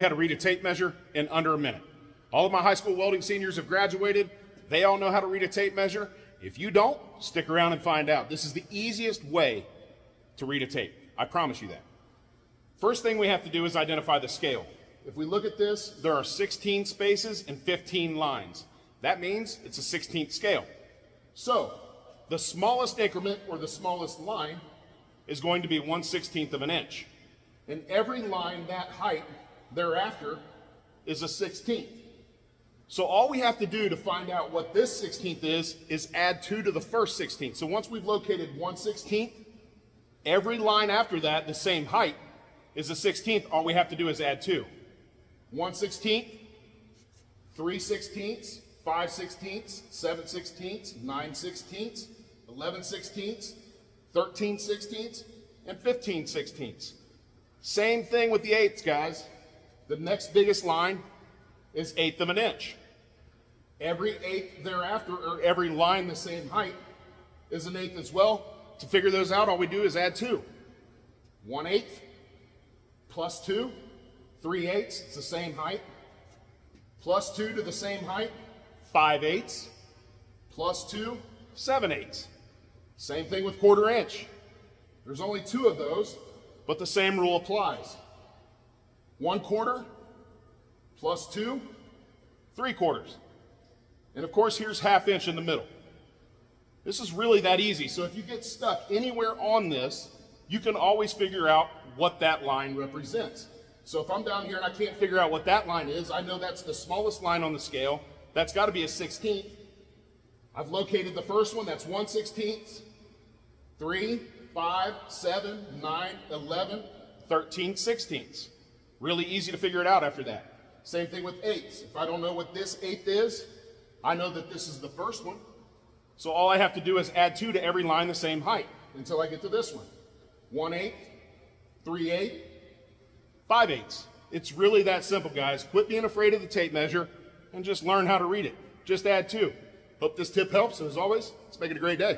how to read a tape measure in under a minute. All of my high school welding seniors have graduated. They all know how to read a tape measure. If you don't, stick around and find out. This is the easiest way to read a tape. I promise you that. First thing we have to do is identify the scale. If we look at this, there are 16 spaces and 15 lines. That means it's a 16th scale. So the smallest increment or the smallest line is going to be 1/16 of an inch. And every line that height thereafter is a 16th. So all we have to do to find out what this 16th is add 2 to the first 16th. So once we've located 1/16, every line after that, the same height, is a 16th. All we have to do is add 2. 1/16, 3/16, 5/16, 7/16, 9/16, 11/16, 13/16, and 15/16. Same thing with the eighths, guys. The next biggest line is 1/8 of an inch. Every eighth thereafter, or every line the same height, is an eighth as well. To figure those out, all we do is add 2. 1/8 plus 2, 3/8, it's the same height. Plus 2 to the same height, 5/8. Plus 2, 7/8. Same thing with 1/4 inch. There's only 2 of those, but the same rule applies. 1/4 plus 2, 3/4. And of course, here's 1/2 inch in the middle. This is really that easy. So if you get stuck anywhere on this, you can always figure out what that line represents. So if I'm down here and I can't figure out what that line is, I know that's the smallest line on the scale. That's got to be a 16th. I've located the first one, that's 1/16. 3, 5, 7, 9, 11, 13/16. Really easy to figure it out after that. Same thing with eighths. If I don't know what this eighth is, I know that this is the first one. So all I have to do is add 2 to every line the same height until I get to this one. 1/8, 3/8, 5/8. It's really that simple, guys. Quit being afraid of the tape measure and just learn how to read it. Just add 2. Hope this tip helps, and as always, let's make it a great day.